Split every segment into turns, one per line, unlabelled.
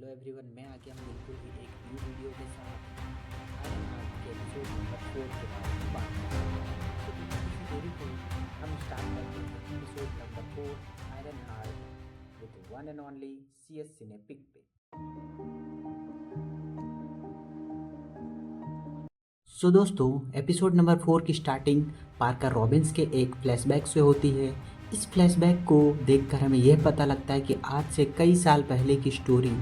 Hello everyone, मैं आ गया हूँ बिल्कुल ही एक न्यू वीडियो के साथ आयरन हार्ट के एपिसोड नंबर 4 के बारे में बात करेंगे। तो बिना किसी देरी के हम स्टार्ट करते हैं episode number 4 iron heart with one and only CS सिनेपिक पे। सो दोस्तों, एपिसोड नंबर 4 की स्टार्टिंग पार्कर रॉबिन्स के एक फ्लैशबैक से होती है। इस फ्लैशबैक को देखकर हमें यह पता लगता है कि आज से कई साल पहले की स्टोरी,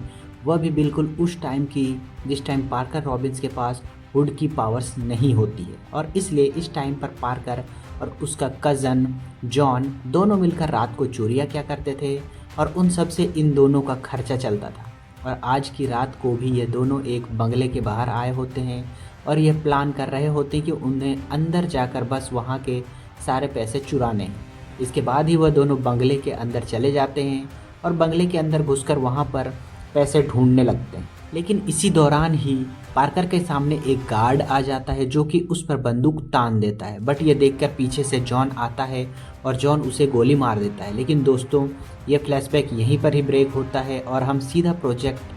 वह भी बिल्कुल उस टाइम की जिस टाइम पार्कर रॉबिन्स के पास हुड की पावर्स नहीं होती है, और इसलिए इस टाइम पर पार्कर और उसका कज़न जॉन दोनों मिलकर रात को चोरियाँ किया करते थे और उन सब से इन दोनों का खर्चा चलता था। और आज की रात को भी ये दोनों एक बंगले के बाहर आए होते हैं और यह प्लान कर रहे होते हैं कि उन्हें अंदर जाकर बस वहाँ के सारे पैसे चुराने हैं। इसके बाद ही वह दोनों बंगले के अंदर चले जाते हैं और बंगले के अंदर घुसकर वहाँ पर पैसे ढूंढने लगते हैं। लेकिन इसी दौरान ही पार्कर के सामने एक गार्ड आ जाता है जो कि उस पर बंदूक तान देता है, बट ये देखकर पीछे से जॉन आता है और जॉन उसे गोली मार देता है। लेकिन दोस्तों, ये फ्लैशबैक यहीं पर ही ब्रेक होता है और हम सीधा प्रोजेक्ट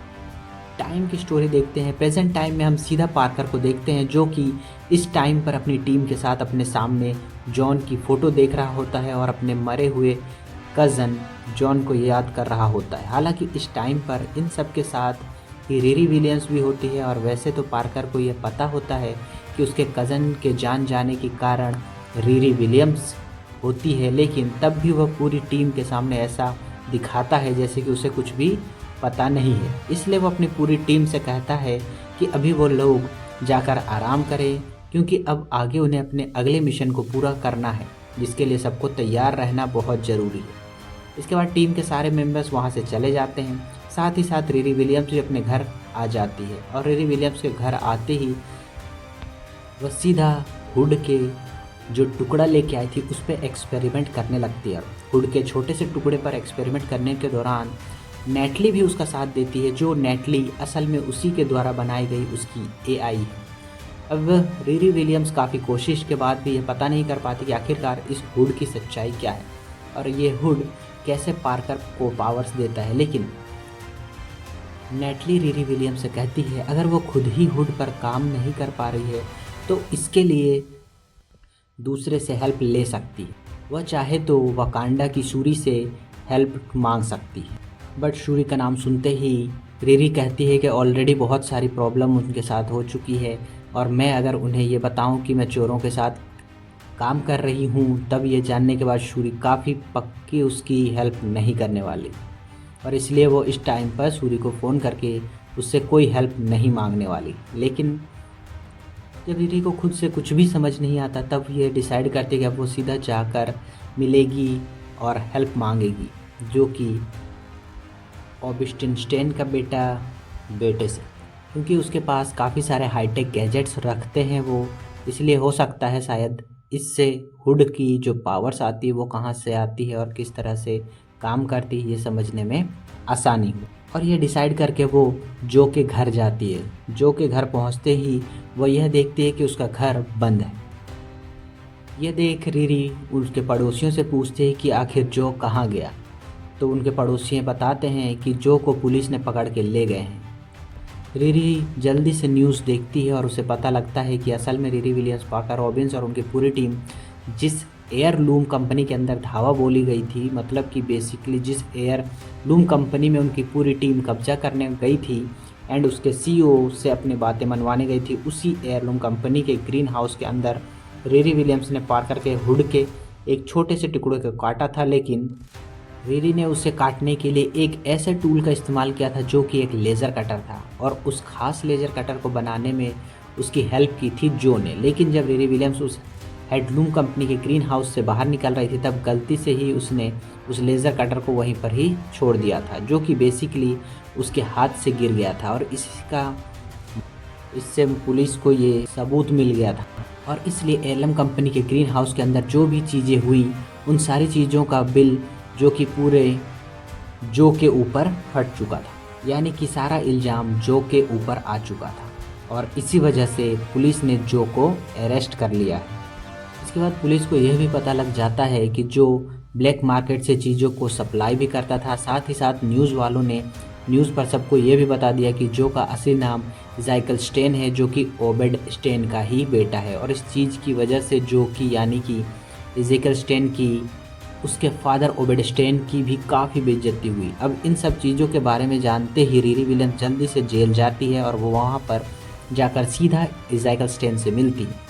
टाइम की स्टोरी देखते हैं। प्रेजेंट टाइम में हम सीधा पार्कर को देखते हैं जो कि इस टाइम पर अपनी टीम के साथ अपने सामने जॉन की फ़ोटो देख रहा होता है और अपने मरे हुए कज़न जॉन को याद कर रहा होता है। हालांकि इस टाइम पर इन सब के साथ ही रिरी विलियम्स भी होती है, और वैसे तो पार्कर को यह पता होता है कि उसके कज़न के जान जाने के कारण रिरी विलियम्स होती है, लेकिन तब भी वह पूरी टीम के सामने ऐसा दिखाता है जैसे कि उसे कुछ भी पता नहीं है। इसलिए वो अपनी पूरी टीम से कहता है कि अभी वो लोग जाकर आराम करें, क्योंकि अब आगे उन्हें अपने अगले मिशन को पूरा करना है, जिसके लिए सबको तैयार रहना बहुत ज़रूरी है। इसके बाद टीम के सारे मेंबर्स वहाँ से चले जाते हैं। साथ ही साथ रिरी विलियम्स भी अपने घर आ जाती है, और रिरी विलियम्स के घर आते ही वह सीधा हुड के जो टुकड़ा लेके आई थी उस पर एक्सपेरिमेंट करने लगती है। हुड के छोटे से टुकड़े पर एक्सपेरिमेंट करने के दौरान नेटली भी उसका साथ देती है, जो नेटली असल में उसी के द्वारा बनाई गई उसकी AI है। अब रिरी विलियम्स काफ़ी कोशिश के बाद भी यह पता नहीं कर पाती कि आखिरकार इस हुड की सच्चाई क्या है और ये हुड कैसे पार्कर को पावर्स देता है। लेकिन नेटली रिरी विलियम्स से कहती है अगर वो खुद ही हुड पर काम नहीं कर पा रही है तो इसके लिए दूसरे से हेल्प ले सकती है। वह चाहे तो वकांडा की शूरी से हेल्प मांग सकती है, बट शूरी का नाम सुनते ही रिरी कहती है कि ऑलरेडी बहुत सारी प्रॉब्लम उनके साथ हो चुकी है, और मैं अगर उन्हें ये बताऊं कि मैं चोरों के साथ काम कर रही हूं, तब ये जानने के बाद शूरी काफ़ी पक्की उसकी हेल्प नहीं करने वाली, और इसलिए वो इस टाइम पर शूरी को फ़ोन करके उससे कोई हेल्प नहीं मांगने वाली। लेकिन जब रिरी को खुद से कुछ भी समझ नहीं आता, तब ये डिसाइड करती है कि अब वो सीधा जाकर मिलेगी और हेल्प मांगेगी, जो कि ऑबिस्टिन स्टेन का बेटे से, क्योंकि उसके पास काफ़ी सारे हाईटेक गैजेट्स रखते हैं वो, इसलिए हो सकता है शायद इससे हुड की जो पावर्स आती है वो कहाँ से आती है और किस तरह से काम करती है ये समझने में आसानी हो। और ये डिसाइड करके वो जो के घर जाती है। जो के घर पहुँचते ही वो यह देखती है कि उसका घर बंद है। यह देख रिरी उसके पड़ोसियों से पूछते हैं कि आखिर जो कहाँ गया, तो उनके पड़ोसी बताते हैं कि जो को पुलिस ने पकड़ के ले गए हैं। रिरी जल्दी से न्यूज़ देखती है और उसे पता लगता है कि असल में रिरी विलियम्स, पार्कर रॉबिन्स और उनकी पूरी टीम जिस एयर लूम कंपनी के अंदर धावा बोली गई थी, मतलब कि बेसिकली जिस एयर लूम कंपनी में उनकी पूरी टीम कब्जा करने गई थी एंड उसके CEO से अपनी बातें मनवाने गई थी, उसी एयर लूम कंपनी के ग्रीन हाउस के अंदर रिरी विलियम्स ने पार्कर के हुड के एक छोटे से टुकड़े को काटा था। लेकिन रिरी ने उसे काटने के लिए एक ऐसे टूल का इस्तेमाल किया था जो कि एक लेज़र कटर था, और उस खास लेज़र कटर को बनाने में उसकी हेल्प की थी जो ने। लेकिन जब रिरी विलियम्स उस हेडलूम कंपनी के ग्रीन हाउस से बाहर निकल रही थी, तब गलती से ही उसने उस लेज़र कटर को वहीं पर ही छोड़ दिया था, जो कि बेसिकली उसके हाथ से गिर गया था, और इससे पुलिस को ये सबूत मिल गया था। और इसलिए एलएम कंपनी के ग्रीन हाउस के अंदर जो भी चीज़ें हुई, उन सारी चीज़ों का बिल जो कि पूरे जो के ऊपर फट चुका था, यानी कि सारा इल्ज़ाम जो के ऊपर आ चुका था, और इसी वजह से पुलिस ने जो को अरेस्ट कर लिया है। इसके बाद पुलिस को यह भी पता लग जाता है कि जो ब्लैक मार्केट से चीज़ों को सप्लाई भी करता था, साथ ही साथ न्यूज़ वालों ने न्यूज़ पर सबको ये भी बता दिया कि जो का असली नाम इज़ाइकल स्टेन है, जो कि ओबेड स्टेन का ही बेटा है। और इस चीज़ की वजह से जो कि यानी कि इज़ाइकल स्टेन की उसके फादर ओबेड स्टेन की भी काफ़ी बेइज्जती हुई। अब इन सब चीज़ों के बारे में जानते ही रिरी विलियम्स जल्दी से जेल जाती है और वो वहाँ पर जाकर सीधा इज़ाइकल स्टेन से मिलती है।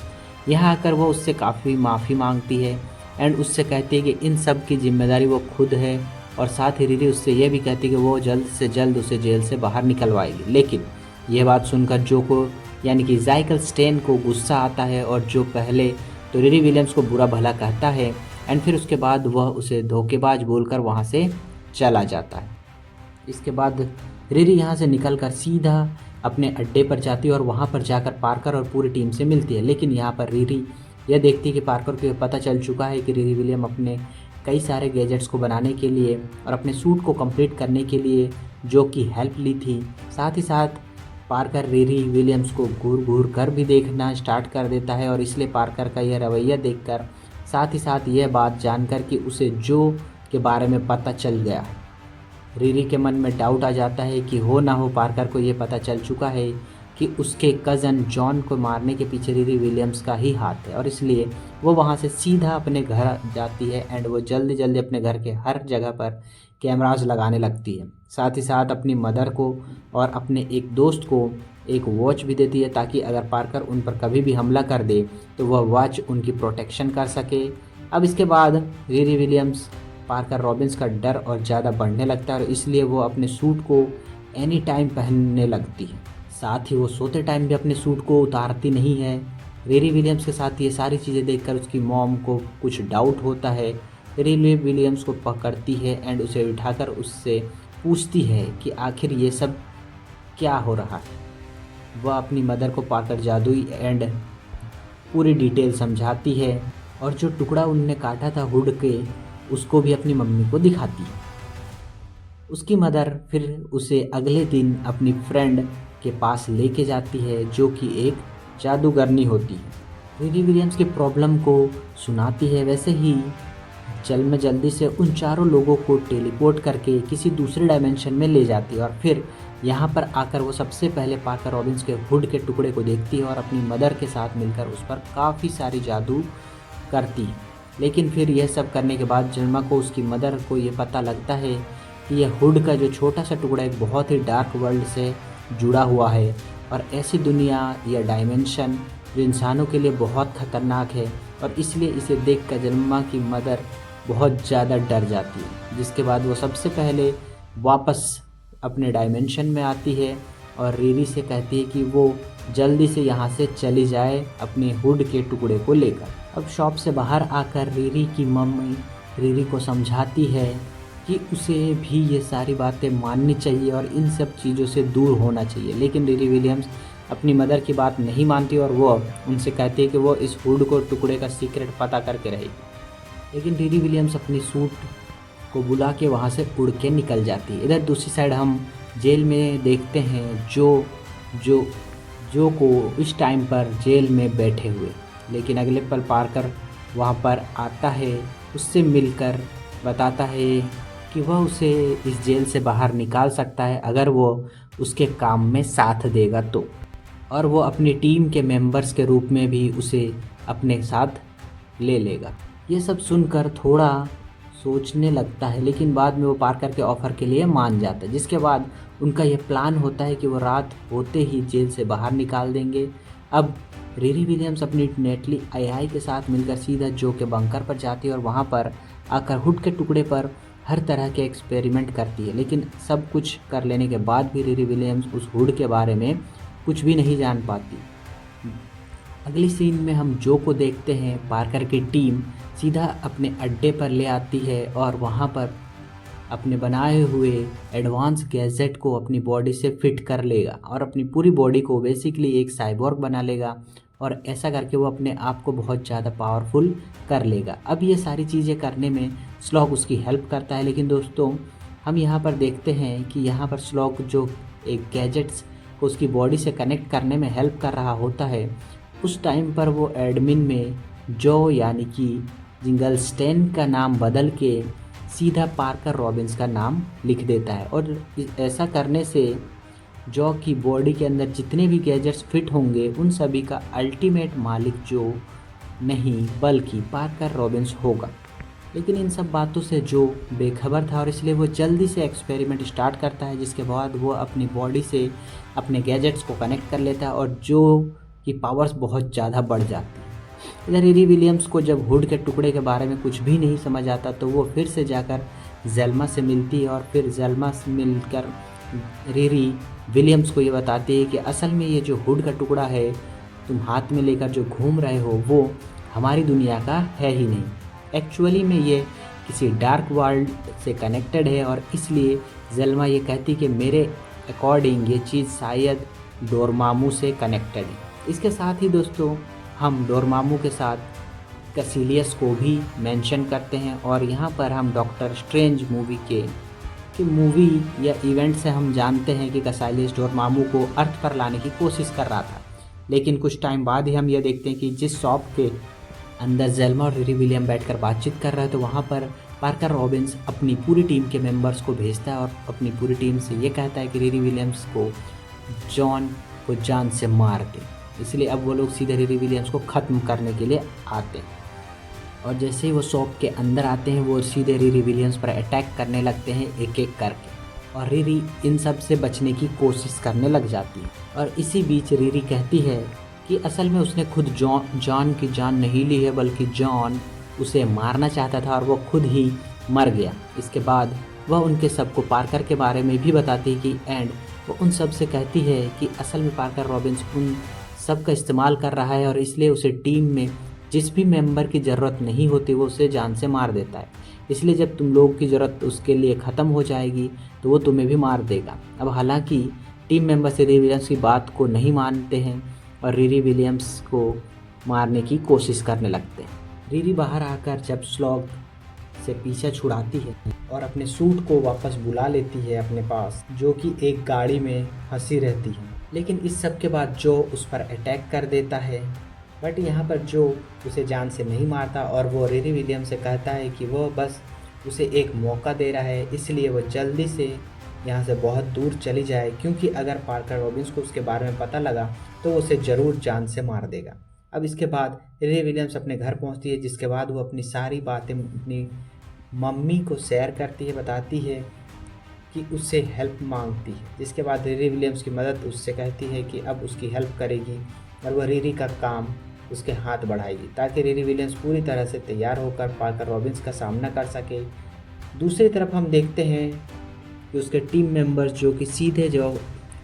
यहाँ आकर वो उससे काफ़ी माफ़ी मांगती है एंड उससे कहती है कि इन सब की जिम्मेदारी वो खुद है, और साथ ही रिरी उससे यह भी कहती है कि वो जल्द से जल्द उसे जेल से बाहर निकलवाएगी। लेकिन यह बात सुनकर जो को यानी कि इज़ाइकल स्टेन को गुस्सा आता है और जो पहले तो रिरी विलियम्स को बुरा भला कहता है एंड फिर उसके बाद वह उसे धोखेबाज बोलकर वहाँ से चला जाता है। इसके बाद रिरी यहाँ से निकलकर सीधा अपने अड्डे पर जाती है और वहाँ पर जाकर पार्कर और पूरी टीम से मिलती है। लेकिन यहाँ पर रिरी यह देखती है कि पार्कर को पता चल चुका है कि रिरी विलियम अपने कई सारे गैजेट्स को बनाने के लिए और अपने सूट को कंप्लीट करने के लिए जो की हेल्प ली थी। साथ ही साथ पार्कर रिरी विलियम्स को घूर घूर कर भी देखना स्टार्ट कर देता है और इसलिए पार्कर का यह रवैया देखकर, साथ ही साथ यह बात जानकर कि उसे जो के बारे में पता चल गया है, रिरी के मन में डाउट आ जाता है कि हो ना हो पार्कर को ये पता चल चुका है कि उसके कज़न जॉन को मारने के पीछे रिरी विलियम्स का ही हाथ है। और इसलिए वो वहाँ से सीधा अपने घर जाती है एंड वो जल्दी जल्दी अपने घर के हर जगह पर कैमराज लगाने लगती है। साथ ही साथ अपनी मदर को और अपने एक दोस्त को एक वॉच भी देती है ताकि अगर पार्कर उन पर कभी भी हमला कर दे तो वह वॉच उनकी प्रोटेक्शन कर सके। अब इसके बाद रिरी विलियम्स पार्कर रॉबिन्स का डर और ज़्यादा बढ़ने लगता है और इसलिए वो अपने सूट को एनी टाइम पहनने लगती है। साथ ही वो सोते टाइम भी अपने सूट को उतारती नहीं है। रिरी विलियम्स के साथ ये सारी चीज़ें देखकर उसकी मॉम को कुछ डाउट होता है। रिरी विलियम्स को पकड़ती है एंड उसे उठाकर उससे पूछती है कि आखिर ये सब क्या हो रहा है। वह अपनी मदर को पार्कर जादुई एंड पूरी डिटेल समझाती है और जो टुकड़ा उनने काटा था हुड के उसको भी अपनी मम्मी को दिखाती है। उसकी मदर फिर उसे अगले दिन अपनी फ्रेंड के पास लेके जाती है जो कि एक जादूगरनी होती है। रिरी विलियम्स की प्रॉब्लम को सुनाती है। वैसे ही जल्दी से उन चारों लोगों को टेलीपोर्ट करके किसी दूसरे डायमेंशन में ले जाती है और फिर यहाँ पर आकर वो सबसे पहले पार्कर रॉबिन्स के हुड के टुकड़े को देखती है और अपनी मदर के साथ मिलकर उस पर काफ़ी सारी जादू करती है। लेकिन फिर यह सब करने के बाद जन्मा को उसकी मदर को ये पता लगता है कि यह हुड का जो छोटा सा टुकड़ा एक बहुत ही डार्क वर्ल्ड से जुड़ा हुआ है और ऐसी दुनिया या डायमेंशन जो इंसानों के लिए बहुत ख़तरनाक है, और इसलिए इसे देखकर जन्मा की मदर बहुत ज़्यादा डर जाती है। जिसके बाद वो सबसे पहले वापस अपने डायमेंशन में आती है और रिरी से कहती है कि वो जल्दी से यहाँ से चली जाए अपने हुड के टुकड़े को लेकर। अब शॉप से बाहर आकर रिरी की मम्मी रिरी को समझाती है कि उसे भी ये सारी बातें माननी चाहिए और इन सब चीज़ों से दूर होना चाहिए। लेकिन रिरी विलियम्स अपनी मदर की बात नहीं मानती और वो उनसे कहती है कि वो इस हुड को टुकड़े का सीक्रेट पता करके रहेगी। लेकिन रिरी विलियम्स अपनी सूट को बुला के वहाँ से उड़ के निकल जाती है। इधर दूसरी साइड हम जेल में देखते हैं जो को इस टाइम पर जेल में बैठे हुए, लेकिन अगले पल पार्कर वहाँ पर आता है, उससे मिलकर बताता है कि वह उसे इस जेल से बाहर निकाल सकता है अगर वो उसके काम में साथ देगा तो, और वो अपनी टीम के मेंबर्स के रूप में भी उसे अपने साथ ले लेगा। ये सब सुनकर थोड़ा सोचने लगता है लेकिन बाद में वो पार्कर के ऑफ़र के लिए मान जाता है। जिसके बाद उनका ये प्लान होता है कि वो रात होते ही जेल से बाहर निकाल देंगे। अब रिरी विलियम्स अपनी नेटली एआई के साथ मिलकर सीधा जो के बंकर पर जाती है और वहाँ पर आकर हुड के टुकड़े पर हर तरह के एक्सपेरिमेंट करती है। लेकिन सब कुछ कर लेने के बाद भी रिरी विलियम्स उस हुड के बारे में कुछ भी नहीं जान पाती। अगली सीन में हम जो को देखते हैं पार्कर की टीम सीधा अपने अड्डे पर ले आती है और वहाँ पर अपने बनाए हुए एडवांस गैजेट को अपनी बॉडी से फिट कर लेगा और अपनी पूरी बॉडी को बेसिकली एक साइबॉर्ग बना लेगा और ऐसा करके वो अपने आप को बहुत ज़्यादा पावरफुल कर लेगा। अब ये सारी चीज़ें करने में स्लॉग उसकी हेल्प करता है। लेकिन दोस्तों हम यहाँ पर देखते हैं कि यहाँ पर स्लॉग जो एक गैजेट्स को उसकी बॉडी से कनेक्ट करने में हेल्प कर रहा होता है, उस टाइम पर वो एडमिन में जो यानी कि जिंगल स्टेन का नाम बदल के सीधा पार्कर रॉबिन्स का नाम लिख देता है। और ऐसा करने से जॉ की बॉडी के अंदर जितने भी गैजेट्स फिट होंगे उन सभी का अल्टीमेट मालिक जो नहीं बल्कि पार्कर रॉबिन्स होगा। लेकिन इन सब बातों से जो बेखबर था और इसलिए वो जल्दी से एक्सपेरिमेंट स्टार्ट करता है, जिसके बाद वो अपनी बॉडी से अपने गैजेट्स को कनेक्ट कर लेता है और जो की पावर्स बहुत ज़्यादा बढ़ जाती है। इधर रिरी विलियम्स को जब हुड के टुकड़े के बारे में कुछ भी नहीं समझ आता तो वो फिर से जाकर जेल्मा से मिलती है और फिर जेल्मा से मिलकर रिरी विलियम्स को ये बताती है कि असल में ये जो हुड का टुकड़ा है तुम हाथ में लेकर जो घूम रहे हो वो हमारी दुनिया का है ही नहीं। एक्चुअली में ये किसी डार्क वर्ल्ड से कनेक्टेड है और इसलिए जेल्मा ये कहती कि मेरे अकॉर्डिंग ये चीज़ शायद डोरमामू से कनेक्टेड है। इसके साथ ही दोस्तों हम डोरमामू के साथ कैसिलियस को भी मेंशन करते हैं और यहाँ पर हम डॉक्टर स्ट्रेंज मूवी के मूवी या इवेंट से हम जानते हैं कि कैसिलियस डोरमामू को अर्थ पर लाने की कोशिश कर रहा था। लेकिन कुछ टाइम बाद ही हम यह देखते हैं कि जिस शॉप के अंदर जेल्मा और रिरी विलियम बैठकर बातचीत कर रहे थे वहाँ पर पार्कर रॉबिन्स अपनी पूरी टीम के मेंबर्स को भेजता है और अपनी पूरी टीम से ये कहता है कि रिरी विलियम्स को जॉन को जान से मार दे। इसलिए अब वो लोग सीधे रिरी विलियम्स को ख़त्म करने के लिए आते हैं और जैसे ही वो शॉप के अंदर आते हैं वो सीधे रिरी विलियम्स पर अटैक करने लगते हैं एक एक करके और रिरी इन सब से बचने की कोशिश करने लग जाती है। और इसी बीच रिरी कहती है कि असल में उसने खुद जॉन की जान नहीं ली है बल्कि जॉन उसे मारना चाहता था और वो खुद ही मर गया। इसके बाद वह उनके सबको पार्कर के बारे में भी बताती है कि एंड वो उन सब से कहती है कि असल में पार्कर रॉबिन्स उन सब का इस्तेमाल कर रहा है और इसलिए उसे टीम में जिस भी मेंबर की ज़रूरत नहीं होती वो उसे जान से मार देता है। इसलिए जब तुम लोगों की ज़रूरत उसके लिए ख़त्म हो जाएगी तो वो तुम्हें भी मार देगा। अब हालांकि टीम मेंबर्स रिरी विलियम्स की बात को नहीं मानते हैं और रिरी विलियम्स को मारने की कोशिश करने लगते हैं। रिरी बाहर आकर जब स्लॉग से पीछा छुड़ाती है और अपने सूट को वापस बुला लेती है अपने पास, जो कि एक गाड़ी में फंसी रहती है। लेकिन इस सब के बाद जो उस पर अटैक कर देता है, बट यहाँ पर जो उसे जान से नहीं मारता और वो रिरी विलियम्स से कहता है कि वो बस उसे एक मौका दे रहा है, इसलिए वो जल्दी से यहाँ से बहुत दूर चली जाए क्योंकि अगर पार्कर रॉबिन्स को उसके बारे में पता लगा तो वो उसे ज़रूर जान से मार देगा। अब इसके बाद रिरी विलियम्स अपने घर पहुँचती है, जिसके बाद वो अपनी सारी बातें अपनी मम्मी को शेयर करती है, बताती है कि उससे हेल्प मांगती है। जिसके बाद रिरी विलियम्स की मदद उससे कहती है कि अब उसकी हेल्प करेगी और वह रिरी का काम उसके हाथ बढ़ाएगी ताकि रिरी विलियम्स पूरी तरह से तैयार होकर पार्कर रॉबिन्स का सामना कर सके। दूसरी तरफ हम देखते हैं कि उसके टीम मेंबर्स जो कि सीधे जो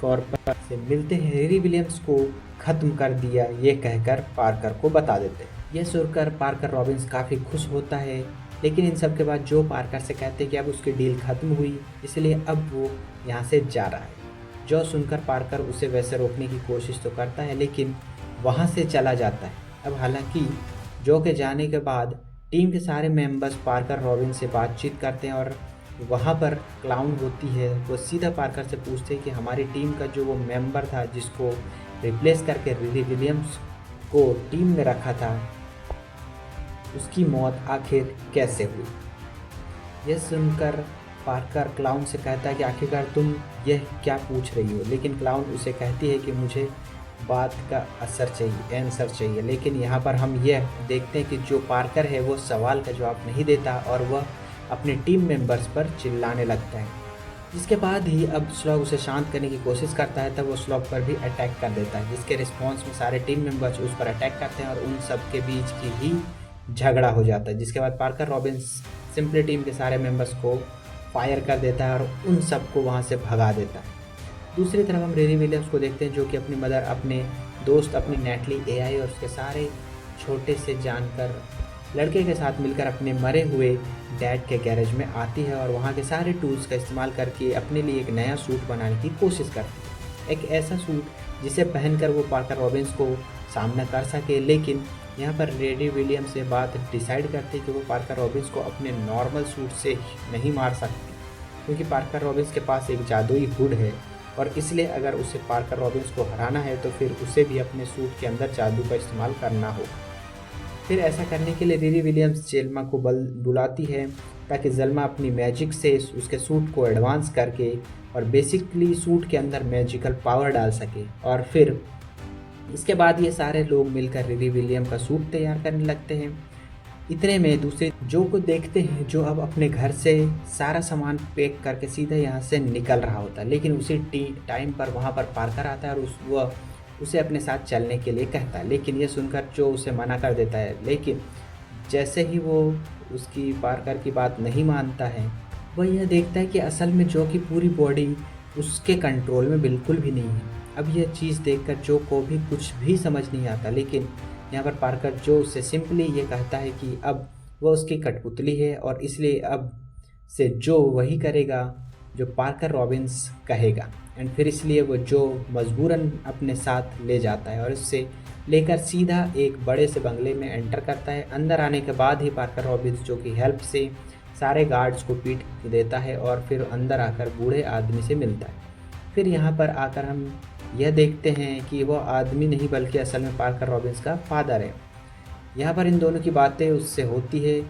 कॉर्पर से मिलते हैं रिरी विलियम्स को ख़त्म कर दिया ये कहकर पार्कर को बता देते हैं। यह सुनकर पार्कर रॉबिन्स काफ़ी खुश होता है, लेकिन इन सब के बाद जो पार्कर से कहते हैं कि अब उसकी डील ख़त्म हुई इसलिए अब वो यहाँ से जा रहा है। जो सुनकर पार्कर उसे वैसे रोकने की कोशिश तो करता है लेकिन वहाँ से चला जाता है। अब हालांकि जो के जाने के बाद टीम के सारे मेंबर्स पार्कर रॉबिन से बातचीत करते हैं और वहाँ पर क्लाउन होती है, वो सीधा पार्कर से पूछते हैं कि हमारी टीम का जो वो मेंबर था जिसको रिप्लेस करके रिरी विलियम्स को टीम में रखा था उसकी मौत आखिर कैसे हुई। यह सुनकर पार्कर क्लाउन से कहता है कि आखिरकार तुम यह क्या पूछ रही हो, लेकिन क्लाउन उसे कहती है कि मुझे बात का आंसर चाहिए। लेकिन यहाँ पर हम यह देखते हैं कि जो पार्कर है वो सवाल का जवाब नहीं देता और वह अपने टीम मेंबर्स पर चिल्लाने लगता है। जिसके बाद ही अब स्लॉग उसे शांत करने की कोशिश करता है, तब वो स्लॉग पर भी अटैक कर देता है, जिसके रिस्पॉन्स में सारे टीम मेंबर्स उस पर अटैक करते हैं और उन सब के बीच की ही झगड़ा हो जाता है। जिसके बाद पार्कर रॉबिन्स सिंपली टीम के सारे मेंबर्स को फायर कर देता है और उन सबको वहाँ से भगा देता है। दूसरी तरफ हम रिरी विलियम्स को देखते हैं जो कि अपनी मदर, अपने दोस्त, अपनी नेटली एआई और उसके सारे छोटे से जानकर लड़के के साथ मिलकर अपने मरे हुए डैड के गैरेज में आती है और वहाँ के सारे टूल्स का इस्तेमाल करके अपने लिए एक नया सूट बनाने की कोशिश करती है। एक ऐसा सूट जिसे पहनकर वो पार्कर रॉबिन्स को सामना कर सके। लेकिन यहाँ पर रिरी विलियम्स से बात डिसाइड करती कि वो पार्कर रॉबिन्स को अपने नॉर्मल सूट से नहीं मार सकती, क्योंकि पार्कर रॉबिन्स के पास एक जादुई हुड है और इसलिए अगर उसे पार्कर रॉबिन्स को हराना है तो फिर उसे भी अपने सूट के अंदर जादू का इस्तेमाल करना होगा। फिर ऐसा करने के लिए रिरी विलियम्स जेल्मा को बुलाती है ताकि जेल्मा अपनी मैजिक से उसके सूट को एडवांस करके और बेसिकली सूट के अंदर मैजिकल पावर डाल सके। और फिर इसके बाद ये सारे लोग मिलकर रिरी विलियम का सूट तैयार करने लगते हैं। इतने में दूसरे जो को देखते हैं जो अब अपने घर से सारा सामान पैक करके सीधा यहाँ से निकल रहा होता है, लेकिन उसी टाइम पर वहाँ पर पार्कर आता है और वह उसे अपने साथ चलने के लिए कहता है। लेकिन ये सुनकर जो उसे मना कर देता है, लेकिन जैसे ही वो उसकी पार्कर की बात नहीं मानता है, वह यह देखता है कि असल में जो की पूरी बॉडी उसके कंट्रोल में बिल्कुल भी नहीं है। अब यह चीज़ देखकर जो को भी कुछ भी समझ नहीं आता, लेकिन यहाँ पर पार्कर जो उससे सिंपली ये कहता है कि अब वह उसकी कठपुतली है और इसलिए अब से जो वही करेगा जो पार्कर रॉबिन्स कहेगा। एंड फिर इसलिए वो जो मजबूरन अपने साथ ले जाता है और उससे लेकर सीधा एक बड़े से बंगले में एंटर करता है। अंदर आने के बाद ही पार्कर रॉबिन्स जो की हेल्प से सारे गार्ड्स को पीट देता है और फिर अंदर आकर बूढ़े आदमी से मिलता है। फिर यहाँ पर आकर हम यह देखते हैं कि वह आदमी नहीं बल्कि असल में पार्कर रॉबिन्स का फादर है। यहाँ पर इन दोनों की बातें उससे होती है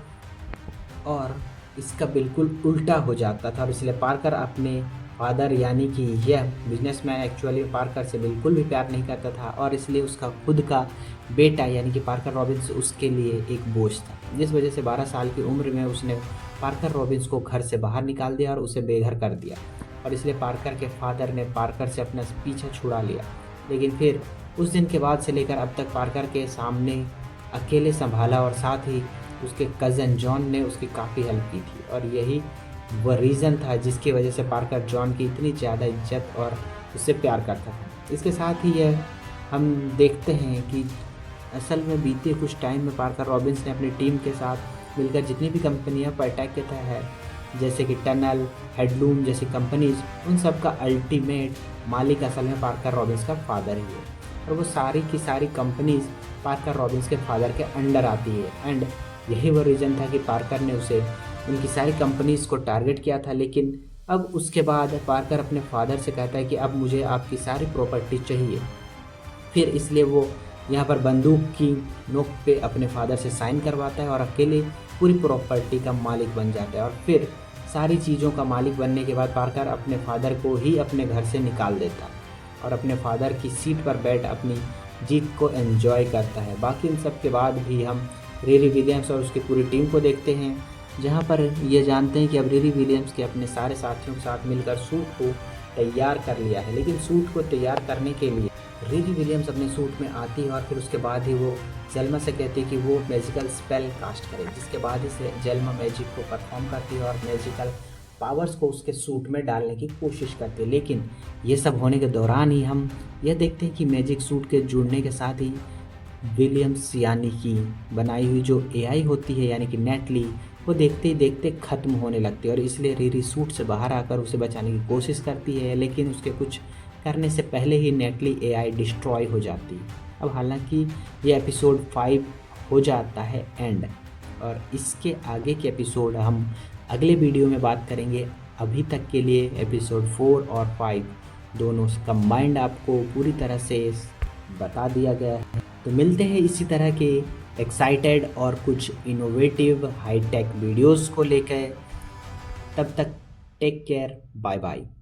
और इसका बिल्कुल उल्टा हो जाता था और इसलिए पार्कर अपने फादर यानी कि यह बिजनेसमैन एक्चुअली पार्कर से बिल्कुल भी प्यार नहीं करता था और इसलिए उसका खुद का बेटा यानी कि पार्कर रॉबिन्स उसके लिए एक बोझ था, जिस वजह से 12 साल की उम्र में उसने पार्कर रॉबिन्स को घर से बाहर निकाल दिया और उसे बेघर कर दिया और इसलिए पार्कर के फादर ने पार्कर से अपना पीछा छुड़ा लिया। लेकिन फिर उस दिन के बाद से लेकर अब तक पार्कर के सामने अकेले संभाला और साथ ही उसके कज़न जॉन ने उसकी काफ़ी हेल्प की थी और यही वह रीज़न था जिसकी वजह से पार्कर जॉन की इतनी ज़्यादा इज्जत और उससे प्यार करता था। इसके साथ ही यह हम देखते हैं कि असल में बीते कुछ टाइम में पार्कर रॉबिन्स ने अपनी टीम के साथ मिलकर जितनी भी कंपनियां पर अटैक किया है, जैसे कि टनल, हेडलूम जैसी कंपनीज, उन सब का अल्टीमेट मालिक असल में पार्कर रॉबिन्स का फादर ही है और वो सारी की सारी कंपनीज पार्कर रॉबिन्स के फादर के अंडर आती है। एंड यही वो रीज़न था कि पार्कर ने उसे उनकी सारी कंपनीज को टारगेट किया था। लेकिन अब उसके बाद पार्कर अपने फादर से कहता है कि अब मुझे आपकी सारी प्रॉपर्टी चाहिए। फिर इसलिए वो यहाँ पर बंदूक की नोक पे अपने फादर से साइन करवाता है और अकेले पूरी प्रॉपर्टी का मालिक बन जाता है और फिर सारी चीज़ों का मालिक बनने के बाद पार्कर अपने फादर को ही अपने घर से निकाल देता है और अपने फादर की सीट पर बैठ अपनी जीत को एंजॉय करता है। बाकी इन सब के बाद भी हम रिरी विलियम्स और उसकी पूरी टीम को देखते हैं, जहाँ पर ये जानते हैं कि अब रिरी विलियम्स के अपने सारे साथियों के साथ मिलकर सूट को तैयार कर लिया है। लेकिन सूट को तैयार करने के लिए रिरी विलियम्स अपने सूट में आती है और फिर उसके बाद ही वो जेल्मा से कहती है कि वो मैजिकल स्पेल कास्ट करे, जिसके बाद ही से जेल्मा मैजिक को परफॉर्म करती है और मैजिकल पावर्स को उसके सूट में डालने की कोशिश करती है। लेकिन ये सब होने के दौरान ही हम यह देखते हैं कि मैजिक सूट के जुड़ने के साथ ही विलियम्स यानी कि बनाई हुई जो एआई होती है यानी कि नेटली, वो देखते ही देखते ख़त्म होने लगती है और इसलिए रिरी सूट से बाहर आकर उसे बचाने की कोशिश करती है। लेकिन उसके कुछ करने से पहले ही नेटली एआई डिस्ट्रॉय हो जाती है। अब हालांकि ये एपिसोड 5 हो जाता है एंड, और इसके आगे के एपिसोड हम अगले वीडियो में बात करेंगे। अभी तक के लिए एपिसोड 4 और 5 दोनों कंबाइंड आपको पूरी तरह से बता दिया गया है। तो मिलते हैं इसी तरह के एक्साइटेड और कुछ इनोवेटिव हाईटेक वीडियोस को लेकर। तब तक टेक केयर, बाय बाय।